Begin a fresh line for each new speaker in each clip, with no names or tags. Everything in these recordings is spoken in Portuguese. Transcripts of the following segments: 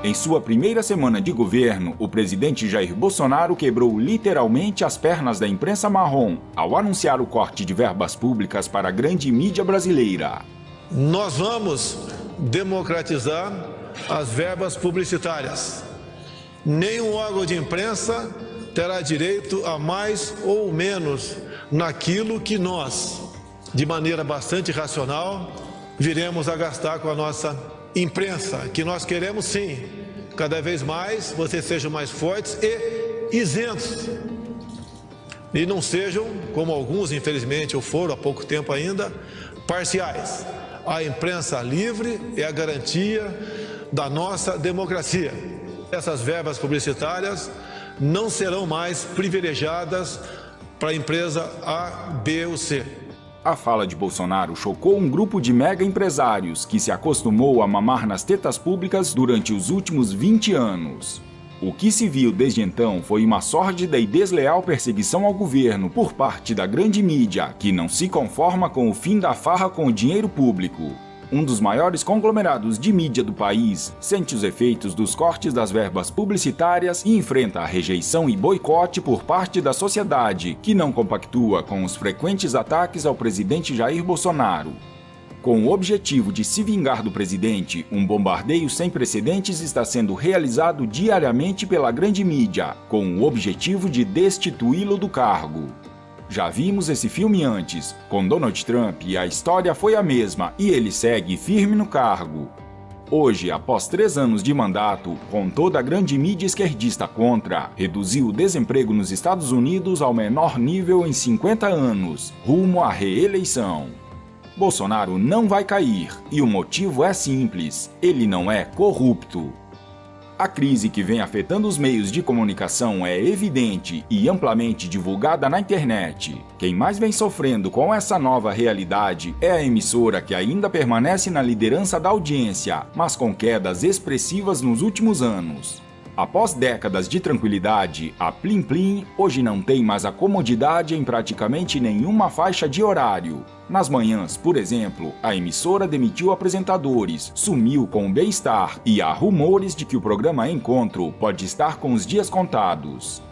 Em sua primeira semana de governo, o presidente Jair Bolsonaro quebrou literalmente as pernas da imprensa marrom ao anunciar o corte de verbas públicas para a grande mídia brasileira.
Nós vamos democratizar as verbas publicitárias. Nenhum órgão de imprensa terá direito a mais ou menos naquilo que nós, de maneira bastante racional, viremos a gastar com a nossa imprensa, que nós queremos sim, cada vez mais vocês sejam mais fortes e isentos. E não sejam, como alguns infelizmente ou foram há pouco tempo ainda, parciais. A imprensa livre é a garantia da nossa democracia. Essas verbas publicitárias não serão mais privilegiadas para a empresa A, B ou C.
A fala de Bolsonaro chocou um grupo de mega empresários que se acostumou a mamar nas tetas públicas durante os últimos 20 anos. O que se viu desde então foi uma sórdida e desleal perseguição ao governo por parte da grande mídia, que não se conforma com o fim da farra com o dinheiro público. Um dos maiores conglomerados de mídia do país sente os efeitos dos cortes das verbas publicitárias e enfrenta a rejeição e boicote por parte da sociedade, que não compactua com os frequentes ataques ao presidente Jair Bolsonaro. Com o objetivo de se vingar do presidente, um bombardeio sem precedentes está sendo realizado diariamente pela grande mídia, com o objetivo de destituí-lo do cargo. Já vimos esse filme antes, com Donald Trump, e a história foi a mesma, e ele segue firme no cargo. Hoje, após 3 anos de mandato, com toda a grande mídia esquerdista contra, reduziu o desemprego nos Estados Unidos ao menor nível em 50 anos, rumo à reeleição. Bolsonaro não vai cair, e o motivo é simples: ele não é corrupto. A crise que vem afetando os meios de comunicação é evidente e amplamente divulgada na internet. Quem mais vem sofrendo com essa nova realidade é a emissora, que ainda permanece na liderança da audiência, mas com quedas expressivas nos últimos anos. Após décadas de tranquilidade, a Plim Plim hoje não tem mais a comodidade em praticamente nenhuma faixa de horário. Nas manhãs, por exemplo, a emissora demitiu apresentadores, sumiu com o Bem-Estar e há rumores de que o programa Encontro pode estar com os dias contados.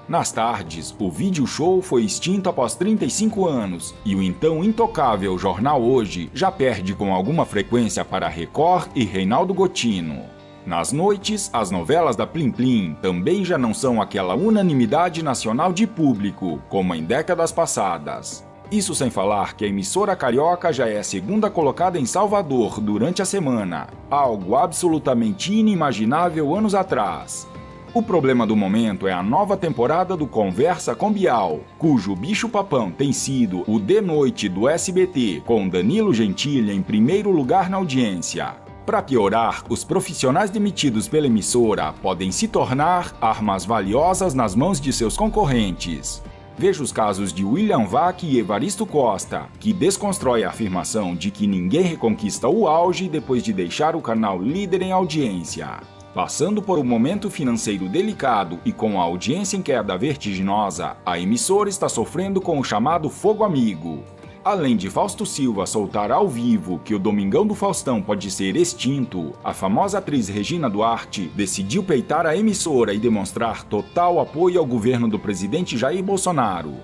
Nas tardes, o Vídeo Show foi extinto após 35 anos e o então intocável Jornal Hoje já perde com alguma frequência para Record e Reinaldo Gotino. Nas noites, as novelas da Plim Plim também já não são aquela unanimidade nacional de público, como em décadas passadas. Isso sem falar que a emissora carioca já é a segunda colocada em Salvador durante a semana, algo absolutamente inimaginável anos atrás. O problema do momento é a nova temporada do Conversa com Bial, cujo bicho-papão tem sido o De Noite do SBT, com Danilo Gentili em primeiro lugar na audiência. Para piorar, os profissionais demitidos pela emissora podem se tornar armas valiosas nas mãos de seus concorrentes. Veja os casos de William Vac e Evaristo Costa, que desconstrói a afirmação de que ninguém reconquista o auge depois de deixar o canal líder em audiência. Passando por um momento financeiro delicado e com a audiência em queda vertiginosa, a emissora está sofrendo com o chamado fogo amigo. Além de Fausto Silva soltar ao vivo que o Domingão do Faustão pode ser extinto, a famosa atriz Regina Duarte decidiu peitar a emissora e demonstrar total apoio ao governo do presidente Jair Bolsonaro.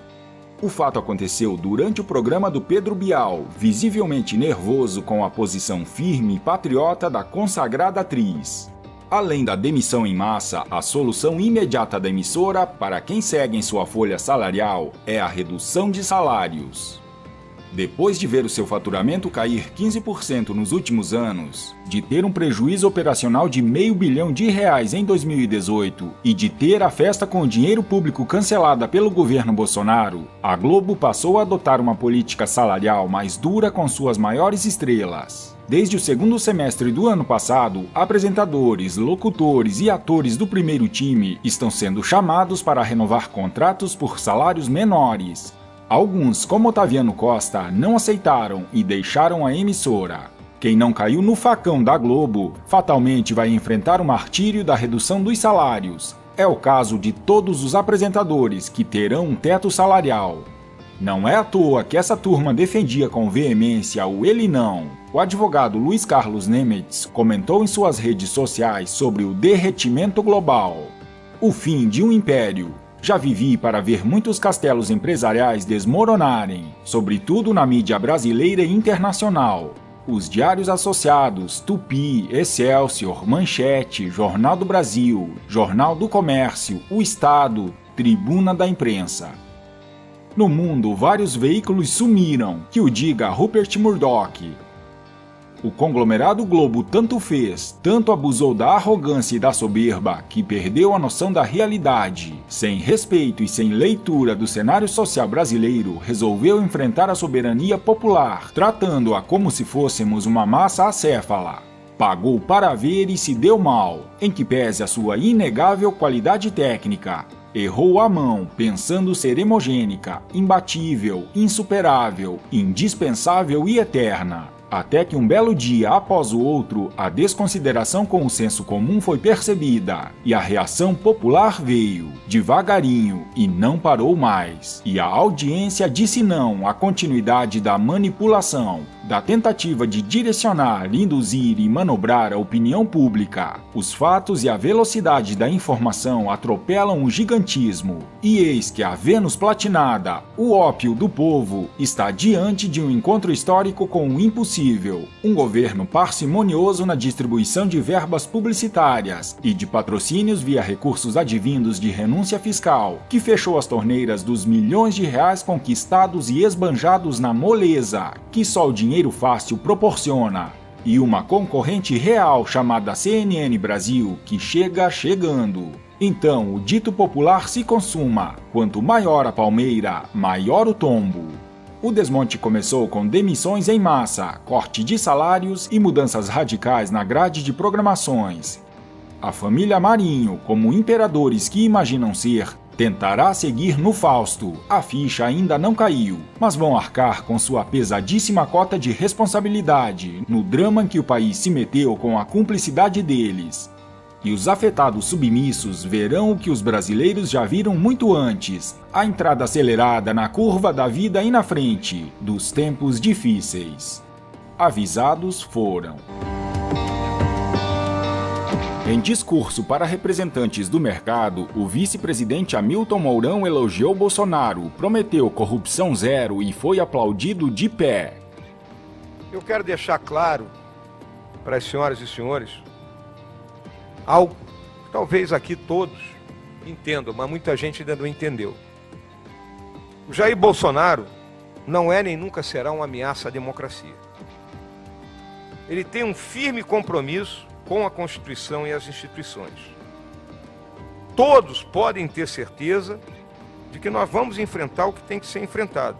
O fato aconteceu durante o programa do Pedro Bial, visivelmente nervoso com a posição firme e patriota da consagrada atriz. Além da demissão em massa, a solução imediata da emissora para quem segue em sua folha salarial é a redução de salários. Depois de ver o seu faturamento cair 15% nos últimos anos, de ter um prejuízo operacional de R$500 bilhão em 2018 e de ter a festa com o dinheiro público cancelada pelo governo Bolsonaro, a Globo passou a adotar uma política salarial mais dura com suas maiores estrelas. Desde o segundo semestre do ano passado, apresentadores, locutores e atores do primeiro time estão sendo chamados para renovar contratos por salários menores. Alguns, como Otaviano Costa, não aceitaram e deixaram a emissora. Quem não caiu no facão da Globo, fatalmente vai enfrentar o martírio da redução dos salários. É o caso de todos os apresentadores que terão um teto salarial. Não é à toa que essa turma defendia com veemência o ele não. O advogado Luiz Carlos Nemetz comentou em suas redes sociais sobre o derretimento global. O fim de um império. Já vivi para ver muitos castelos empresariais desmoronarem, sobretudo na mídia brasileira e internacional. Os diários associados, Tupi, Excelsior, Manchete, Jornal do Brasil, Jornal do Comércio, O Estado, Tribuna da Imprensa. No mundo, vários veículos sumiram, que o diga Rupert Murdoch. O conglomerado Globo tanto fez, tanto abusou da arrogância e da soberba, que perdeu a noção da realidade. Sem respeito e sem leitura do cenário social brasileiro, resolveu enfrentar a soberania popular, tratando-a como se fôssemos uma massa acéfala. Pagou para ver e se deu mal, em que pese a sua inegável qualidade técnica. Errou a mão, pensando ser hemogênica, imbatível, insuperável, indispensável e eterna. Até que um belo dia após o outro, a desconsideração com o senso comum foi percebida, e a reação popular veio, devagarinho, e não parou mais. E a audiência disse não à continuidade da manipulação, da tentativa de direcionar, induzir e manobrar a opinião pública. Os fatos e a velocidade da informação atropelam o gigantismo, e eis que a Vênus platinada, o ópio do povo, está diante de um encontro histórico com o impossível. Um governo parcimonioso na distribuição de verbas publicitárias e de patrocínios via recursos advindos de renúncia fiscal, que fechou as torneiras dos milhões de reais conquistados e esbanjados na moleza, que só o dinheiro fácil proporciona, e uma concorrente real chamada CNN Brasil, que chega chegando. Então, o dito popular se consuma: quanto maior a palmeira, maior o tombo. O desmonte começou com demissões em massa, corte de salários e mudanças radicais na grade de programações. A família Marinho, como imperadores que imaginam ser, tentará seguir no Fausto. A ficha ainda não caiu, mas vão arcar com sua pesadíssima cota de responsabilidade no drama em que o país se meteu com a cumplicidade deles. E os afetados submissos verão o que os brasileiros já viram muito antes: a entrada acelerada na curva da vida e na frente dos tempos difíceis. Avisados foram. Em discurso para representantes do mercado, o vice-presidente Hamilton Mourão elogiou Bolsonaro, prometeu corrupção zero e foi aplaudido de pé.
Eu quero deixar claro para as senhoras e senhores algo que talvez aqui todos entendam, mas muita gente ainda não entendeu. O Jair Bolsonaro não é nem nunca será uma ameaça à democracia. Ele tem um firme compromisso com a Constituição e as instituições. Todos podem ter certeza de que nós vamos enfrentar o que tem que ser enfrentado.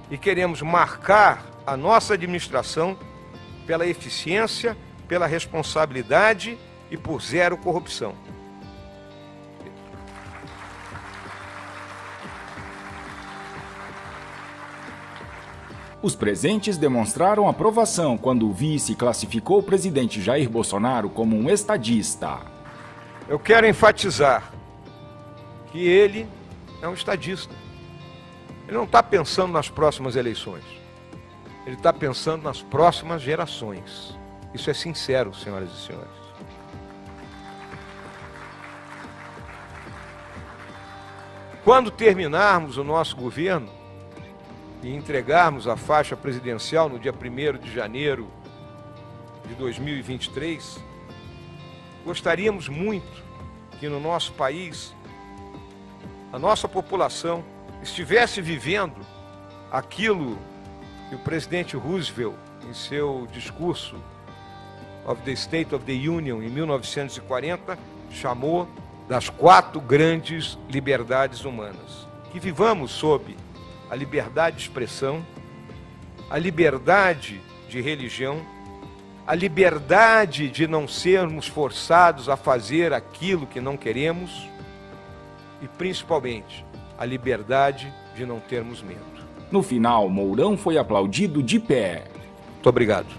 E queremos marcar a nossa administração pela eficiência, pela responsabilidade e por zero corrupção.
Os presentes demonstraram aprovação quando o vice classificou o presidente Jair Bolsonaro como um estadista.
Eu quero enfatizar que ele é um estadista. Ele não está pensando nas próximas eleições. Ele está pensando nas próximas gerações. Isso é sincero, senhoras e senhores. Quando terminarmos o nosso governo e entregarmos a faixa presidencial no dia 1º de janeiro de 2023, gostaríamos muito que no nosso país a nossa população estivesse vivendo aquilo que o presidente Roosevelt, em seu discurso of the State of the Union, em 1940, chamou das 4 grandes liberdades humanas. Que vivamos sob a liberdade de expressão, a liberdade de religião, a liberdade de não sermos forçados a fazer aquilo que não queremos e, principalmente, a liberdade de não termos medo.
No final, Mourão foi aplaudido de pé.
Muito obrigado.